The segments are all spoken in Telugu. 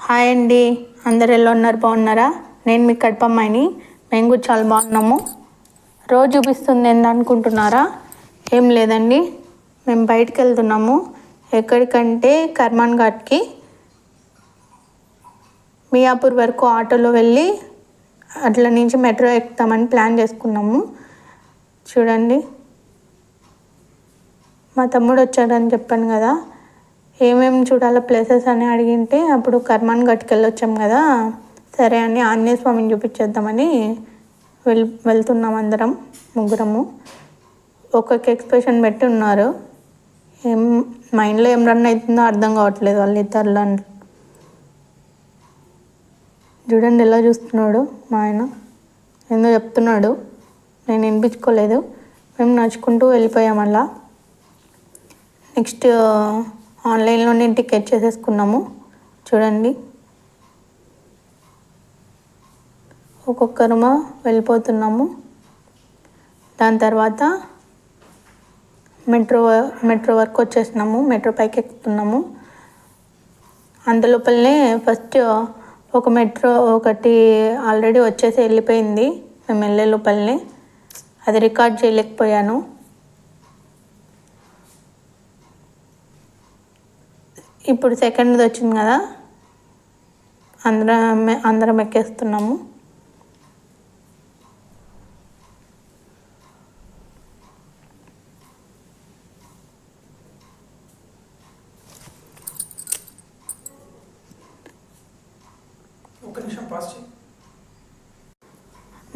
హాయ్ అండి, అందరు ఎలా ఉన్నారు? బాగున్నారా? నేను మీ కడపమ్మాయిని. మేము కూడా చాలా బాగున్నాము. రోజు చూపిస్తుంది ఏందనుకుంటున్నారా? ఏం లేదండి, మేము బయటికి వెళ్తున్నాము. ఎక్కడికంటే కర్మాన్ ఘాట్కి. మియాపూర్ వరకు ఆటోలో వెళ్ళి అట్ల నుంచి మెట్రో ఎక్కుతామని ప్లాన్ చేసుకున్నాము. చూడండి, మా తమ్ముడు వచ్చాడని చెప్పాను కదా, ఏమేమి చూడాలో ప్లేసెస్ అని అడిగింటే అప్పుడు కర్మాన్ ఘాట్కి వెళ్ళొచ్చాం కదా, సరే అని ఆంజనేయ స్వామిని చూపించేద్దామని వెళ్తున్నాం అందరం, ముగ్గురము. ఒక్కొక్క ఎక్స్ప్రెషన్ పెట్టి ఉన్నారు. ఏం మైండ్లో ఏం రన్ అవుతుందో అర్థం కావట్లేదు వాళ్ళు ఇద్దరులో. చూడండి ఎలా చూస్తున్నాడు మా ఆయన, ఏందో చెప్తున్నాడు, నేను వినిపించుకోలేదు. మేము నడుచుకుంటూ వెళ్ళిపోయాం. అలా నెక్స్ట్ ఆన్లైన్లోనే టికెట్ చేసేసుకున్నాము. చూడండి, ఒక్కొక్కరుమా వెళ్ళిపోతున్నాము. దాని తర్వాత మెట్రో వరకు వచ్చేసినాము. మెట్రో పైకి ఎక్కుతున్నాము. అందులోపలనే ఫస్ట్ ఒక మెట్రో ఒకటి ఆల్రెడీ వచ్చేసి వెళ్ళిపోయింది. మేము వెళ్ళే లోపలనే అది రికార్డ్ చేయలేకపోయాను. ఇప్పుడు సెకండ్ది వచ్చింది కదా, అందరం ఎక్కేస్తున్నాము.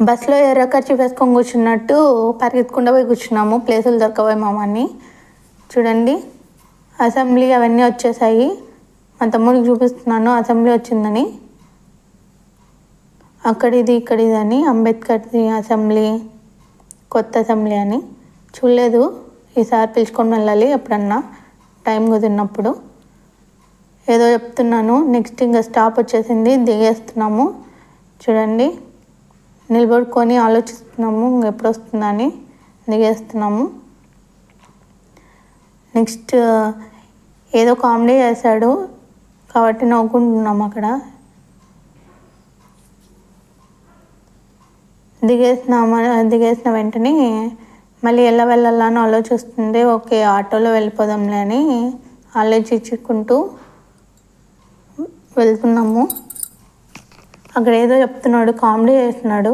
బస్సులో ఎర్ర కర్చీఫ్ వేసుకొని కూర్చున్నట్టు పరిగెత్తుకుంటూ పోయి కూర్చున్నాము. ప్లేసులు దొరకబోయి మామని. చూడండి, అసెంబ్లీ అవన్నీ వచ్చేసాయి. మా తమ్ముడికి చూపిస్తున్నాను అసెంబ్లీ వచ్చిందని. అక్కడిది ఇక్కడిది అని, అంబేద్కర్ది అసెంబ్లీ, కొత్త అసెంబ్లీ అని చూడలేదు. ఈసారి పిలుచుకొని వెళ్ళాలి ఎప్పుడన్నా టైం కుదిరినప్పుడు. ఏదో చెప్తున్నాను. నెక్స్ట్ ఇంకా స్టాప్ వచ్చేసింది, దిగేస్తున్నాము. చూడండి, నిలబడుకొని ఆలోచిస్తున్నాము ఎప్పుడు వస్తుందని. దిగేస్తున్నాము. నెక్స్ట్ ఏదో కామెడీ చేశాడు కాబట్టి నవ్వుకుంటున్నాము అక్కడ. దిగేసిన వెంటనే మళ్ళీ ఎలా వెళ్ళాలా అని ఆలోచిస్తుంది. ఓకే, ఆటోలో వెళ్ళిపోదాంలే అని ఆలోచించుకుంటూ వెళ్తున్నాము. అక్కడ ఏదో చెప్తున్నాడు, కామెడీ చేస్తున్నాడు.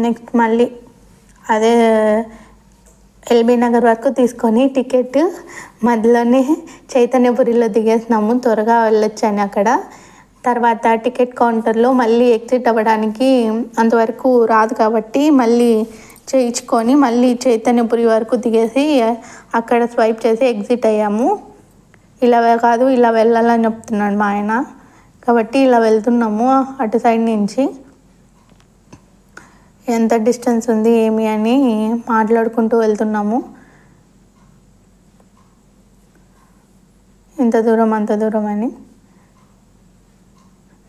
నెక్స్ట్ మళ్ళీ అదే ఎల్బీ నగర్ వరకు తీసుకొని టికెట్ మధ్యలోనే చైతన్యపురిలో దిగేసినాము, త్వరగా వెళ్ళొచ్చాను అక్కడ. తర్వాత టికెట్ కౌంటర్లో మళ్ళీ ఎగ్జిట్ అవ్వడానికి అంతవరకు రాదు కాబట్టి మళ్ళీ చేయించుకొని మళ్ళీ చైతన్యపురి వరకు దిగేసి అక్కడ స్వైప్ చేసి ఎగ్జిట్ అయ్యాము. ఇలా కాదు, ఇలా వెళ్ళాలని చెప్తున్నాడు మా ఆయన కాబట్టి ఇలా వెళ్తున్నాము. అటు సైడ్ నుంచి ఎంత డిస్టెన్స్ ఉంది ఏమి అని మాట్లాడుకుంటూ వెళ్తున్నాము. ఇంత దూరం అంత దూరం అని.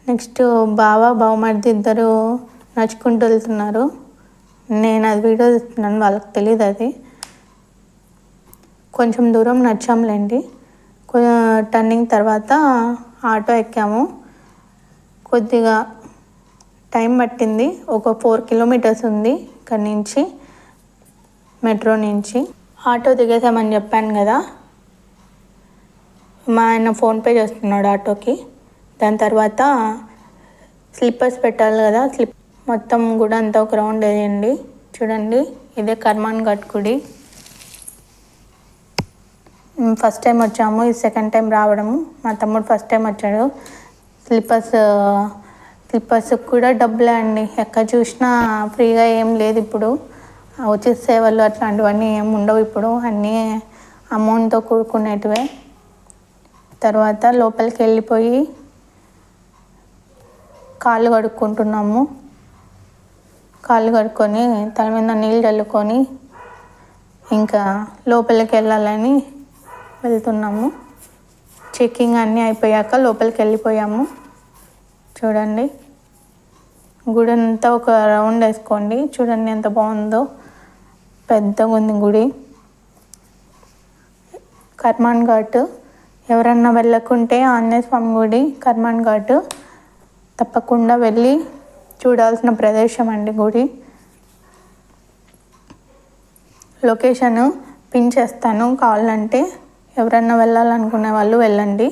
నెక్స్ట్ బావమరిది ఇద్దరు నడుచుకుంటూ వెళ్తున్నారు. నేను అది వీడియో తీస్తున్నాను, వాళ్ళకి తెలియదు అది. కొంచెం దూరం నడిచాంలేండి. టర్నింగ్ తర్వాత ఆటో ఎక్కాము. కొద్దిగా టైం పట్టింది. ఒక 4 కిలోమీటర్స్ ఉంది ఇక్కడ నుంచి, మెట్రో నుంచి. ఆటో దిగేసామని చెప్పాను కదా, మా ఆయన ఫోన్పే చేస్తున్నాడు ఆటోకి. దాని తర్వాత స్లిప్పర్స్ పెట్టాలి కదా, మొత్తం గుడి అంతా ఒక రౌండ్ వేయండి. చూడండి, ఇదే కర్మాన్ ఘాట్ గుడి. ఫస్ట్ టైం వచ్చాము, ఇది సెకండ్ టైం రావడము. మా తమ్ముడు ఫస్ట్ టైం వచ్చాడు. స్లిప్పర్స్ కూడా డబ్బులే అండి. ఎక్కడ చూసినా ఫ్రీగా ఏం లేదు ఇప్పుడు. ఉచిత సేవలు అట్లాంటివన్నీ ఏమి ఉండవు ఇప్పుడు, అన్నీ అమౌంట్తో కూడుకునేటివే. తర్వాత లోపలికి వెళ్ళిపోయి కాళ్ళు కడుక్కుంటున్నాము. కాళ్ళు కడుక్కొని తల మీద నీళ్ళు చల్లుకొని ఇంకా లోపలికి వెళ్ళాలని వెళ్తున్నాము. చెక్కింగ్ అన్నీ అయిపోయాక లోపలికి వెళ్ళిపోయాము. చూడండి, గుడి అంతా ఒక రౌండ్ వేసుకోండి. చూడండి ఎంత బాగుందో, పెద్దగా ఉంది గుడి. కర్మాన్ ఘాట్. ఎవరన్నా వెళ్ళకుంటే ఆంజనేయ స్వామి గుడి కర్మాన్ ఘాట్ తప్పకుండా వెళ్ళి చూడాల్సిన ప్రదేశం అండి గుడి. లొకేషన్ పిన్ చేస్తాను, కావాలంటే ఎవరన్నా వెళ్ళాలనుకునే వాళ్ళు వెళ్ళండి.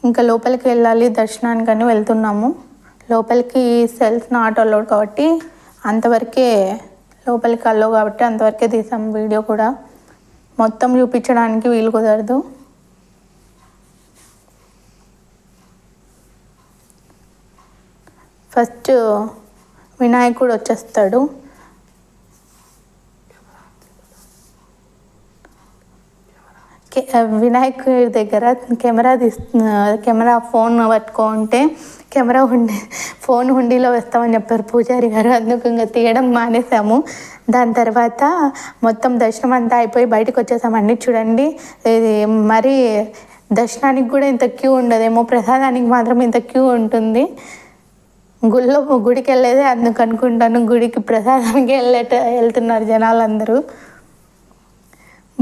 ఇంకా లోపలికి వెళ్ళాలి దర్శనానికని వెళ్తున్నాము. లోపలికి సెల్స్ నాట్ అలౌడ్ కాబట్టి అంతవరకే లోపలికి అల్లో కాబట్టి అంతవరకే తీసాము వీడియో కూడా. మొత్తం చూపించడానికి వీలు కుదరదు. ఫస్ట్ వినాయకుడు వచ్చేస్తాడు. వినాయకుడి దగ్గర కెమెరా ఫోన్ పట్టుకుంటే ఫోన్ హుండీలో వేస్తామని చెప్పారు పూజారి గారు. అందుకు ఇంకా తీయడం మానేసాము. దాని తర్వాత మొత్తం దర్శనం అంతా అయిపోయి బయటకు వచ్చేసామండి. చూడండి, ఇది మరి దర్శనానికి కూడా ఇంత క్యూ ఉండదేమో, ప్రసాదానికి మాత్రం ఇంత క్యూ ఉంటుంది. గుడికి వెళ్ళేదే అందుకు అనుకుంటాను, గుడికి ప్రసాదానికి వెళ్తున్నారు జనాలందరూ.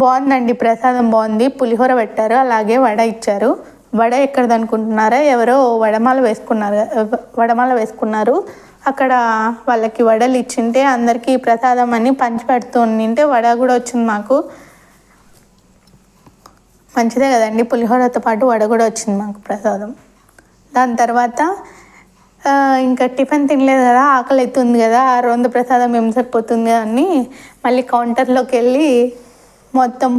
బాగుందండి, ప్రసాదం బాగుంది. పులిహోర పెట్టారు, అలాగే వడ ఇచ్చారు. వడ ఎక్కడిది అనుకుంటున్నారా? ఎవరో వడమాల వేసుకున్నారు. అక్కడ వాళ్ళకి వడలు ఇచ్చింటే అందరికీ ప్రసాదం అని పంచి పెడుతుంటే వడ కూడా వచ్చింది మాకు. మంచిదే కదండి, పులిహోరతో పాటు వడ కూడా వచ్చింది మాకు ప్రసాదం. దాని తర్వాత ఇంకా టిఫిన్ తినలేదు కదా, ఆకలి అవుతుంది కదా, ఆ రొంద ప్రసాదం ఏం సరిపోతుంది అని మళ్ళీ కౌంటర్లోకి వెళ్ళి మొత్తం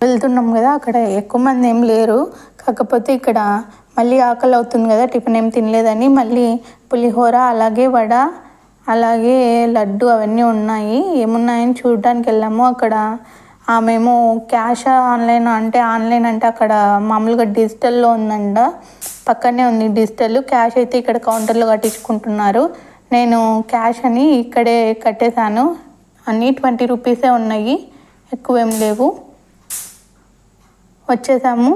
వెళ్తున్నాం కదా. అక్కడ ఎక్కువ మంది ఏం లేరు, కాకపోతే ఇక్కడ మళ్ళీ ఆకలి అవుతుంది కదా, టిఫిన్ ఏం తినలేదని మళ్ళీ పులిహోర అలాగే వడ అలాగే లడ్డు అవన్నీ ఉన్నాయి. ఏమున్నాయని చూడడానికి వెళ్ళాము. అక్కడ మేము క్యాష్ ఆన్లైన్ అంటే అక్కడ మామూలుగా డిజిటల్లో ఉందంట, పక్కనే ఉంది డిజిటల్. క్యాష్ అయితే ఇక్కడ కౌంటర్లో కట్టించుకుంటున్నారు. నేను క్యాష్ అని ఇక్కడే కట్టేశాను. అన్నీ 20 రూపీసే ఉన్నాయి, ఎక్కువేం లేవు. వచ్చేసాము,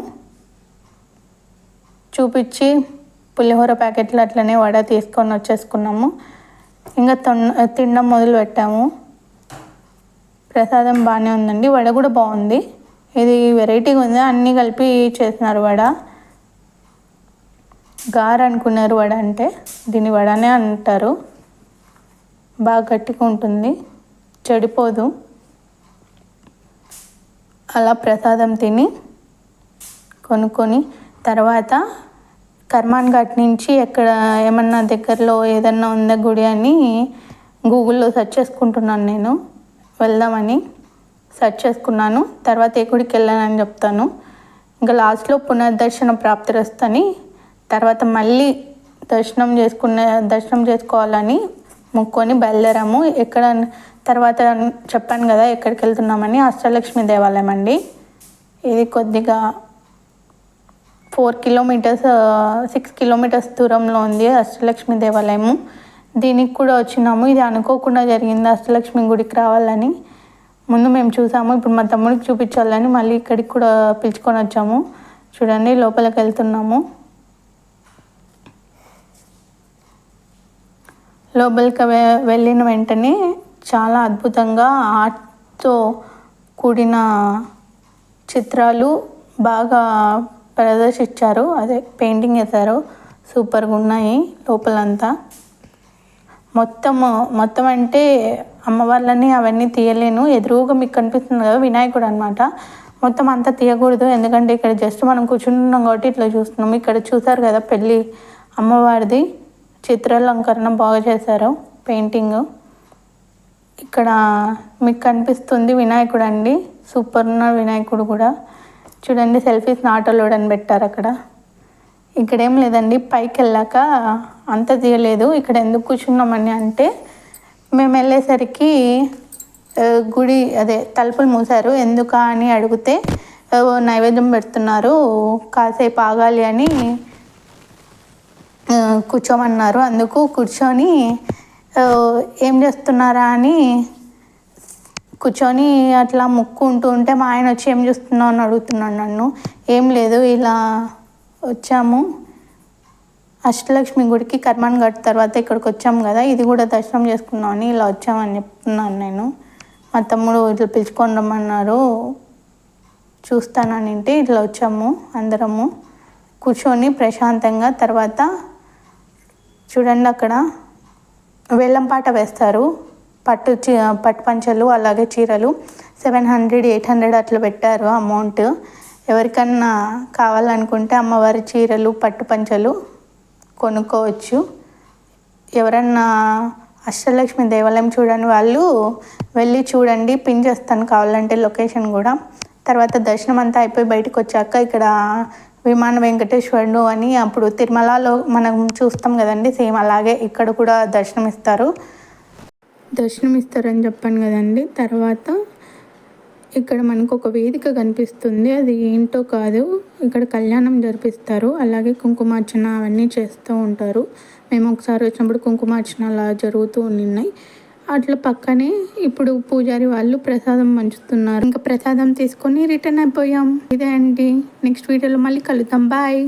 చూపించి పులిహోర ప్యాకెట్లు అట్లనే వడ తీసుకొని వచ్చేసుకున్నాము. ఇంకా తినడం మొదలు పెట్టాము. ప్రసాదం బాగానే ఉందండి, వడ కూడా బాగుంది. ఇది వెరైటీగా ఉంది, అన్నీ కలిపి చేసినారు వడ. గార అనుకున్నారు వడ అంటే, దీన్ని వడనే అంటారు. బాగా గట్టిగా ఉంటుంది, చెడిపోదు. అలా ప్రసాదం తిని కొనుక్కొని తర్వాత కర్మాన్ ఘాట్ నుంచి ఎక్కడ ఏమన్నా దగ్గరలో ఏదన్నా ఉందా గుడి అని గూగుల్లో సెర్చ్ చేసుకుంటున్నాను. నేను వెళ్దామని సెర్చ్ చేసుకున్నాను. తర్వాత ఏ గుడికి వెళ్ళానని చెప్తాను. ఇంకా లాస్ట్లో పునర్దర్శన ప్రాప్తిరస్తని, తర్వాత మళ్ళీ దర్శనం చేసుకోవాలని మొక్కుకొని బయలుదేరాము. ఎక్కడ తర్వాత చెప్పాను కదా ఎక్కడికి వెళ్తున్నామని, అష్టలక్ష్మి దేవాలయం అండి. ఇది కొద్దిగా 6 కిలోమీటర్స్ దూరంలో ఉంది అష్టలక్ష్మి దేవాలయము. దీనికి కూడా వచ్చినాము. ఇది అనుకోకుండా జరిగింది, అష్టలక్ష్మి గుడికి రావాలని. ముందు మేము చూసాము, ఇప్పుడు మా తమ్ముడికి చూపించాలని మళ్ళీ ఇక్కడికి కూడా పిలుచుకొని వచ్చాము. చూడండి, లోపలికి వెళ్తున్నాము. లోపలికి వెళ్ళిన వెంటనే చాలా అద్భుతంగా ఆర్ట్తో కూడిన చిత్రాలు బాగా ప్రదర్శించారు, అదే పెయింటింగ్ వేశారు. సూపర్గా ఉన్నాయి లోపలంతా. మొత్తం అంటే అమ్మవార్లని అవన్నీ తీయలేను. ఎదురుగా మీకు కనిపిస్తుంది కదా వినాయకుడు అనమాట. మొత్తం అంతా తీయకూడదు, ఎందుకంటే ఇక్కడ జస్ట్ మనం కూర్చుంటున్నాం కాబట్టి ఇట్లా చూస్తున్నాం. ఇక్కడ చూసారు కదా పెళ్ళి అమ్మవారిది చిత్రాలంకరణ బాగా చేశారు, పెయింటింగ్. ఇక్కడ మీకు కనిపిస్తుంది వినాయకుడు అండి, సూపర్ ఉన్న వినాయకుడు కూడా. చూడండి, సెల్ఫీస్ నాట్ అలౌడ్ అని పెట్టారు అక్కడ. ఇక్కడ ఏం లేదండి, పైకి వెళ్ళాక అంత తీయలేదు. ఇక్కడ ఎందుకు కూర్చున్నామని అంటే, మేము వెళ్ళేసరికి గుడి తలుపులు మూసారు. ఎందుక అని అడిగితే నైవేద్యం పెడుతున్నారు, కాసేపు ఆగాలి అని కూర్చోమన్నారు. అందుకు కూర్చొని ఏం చేస్తున్నారా అని కూర్చొని అట్లా ముక్కుంటూ ఉంటే మా ఆయన వచ్చి ఏం చేస్తున్నావు అని అడుగుతున్నాడు నన్ను. ఏం లేదు, ఇలా వచ్చాము అష్టలక్ష్మి గుడికి, కర్మాన్ ఘాట్ తర్వాత ఇక్కడికి వచ్చాము కదా, ఇది కూడా దర్శనం చేసుకున్నామని ఇలా వచ్చామని చెప్తున్నాను నేను. మా తమ్ముడు ఇట్లా పిలుచుకొని రమ్మన్నారు, చూస్తానని ఇట్లా వచ్చాము అందరము కూర్చొని ప్రశాంతంగా. తర్వాత చూడండి అక్కడ వేలం పాట వేస్తారు. పట్టు పంచలు అలాగే చీరలు 700 800 అట్లా పెట్టారు అమౌంట్. ఎవరికన్నా కావాలనుకుంటే అమ్మవారి చీరలు పట్టు పంచలు కొనుక్కోవచ్చు. ఎవరన్నా అష్టలక్ష్మి దేవాలయం చూడని వాళ్ళు వెళ్ళి చూడండి, పిన్ చేస్తాను కావాలంటే లొకేషన్ కూడా. తర్వాత దర్శనం అంతా అయిపోయి బయటకు వచ్చాక ఇక్కడ విమాన వెంకటేశ్వరుడు అని అప్పుడు తిరుమలలో మనం చూస్తాం కదండి, సేమ్ అలాగే ఇక్కడ కూడా దర్శనం ఇస్తారని చెప్పాను కదండి. తర్వాత ఇక్కడ మనకు ఒక వేదిక కనిపిస్తుంది, అది ఏంటో కాదు, ఇక్కడ కళ్యాణం జరిపిస్తారు, అలాగే కుంకుమార్చన అవన్నీ చేస్తూ ఉంటారు. మేము ఒకసారి వచ్చినప్పుడు కుంకుమార్చన అలా జరుగుతూ ఉన్నాయి. అట్లా పక్కనే ఇప్పుడు పూజారి వాళ్ళు ప్రసాదం పంచుతున్నారు. ఇంకా ప్రసాదం తీసుకొని రిటర్న్ అయిపోయాం. ఇదే అండి, నెక్స్ట్ వీడియోలో మళ్ళీ కలుద్దాం. బాయ్.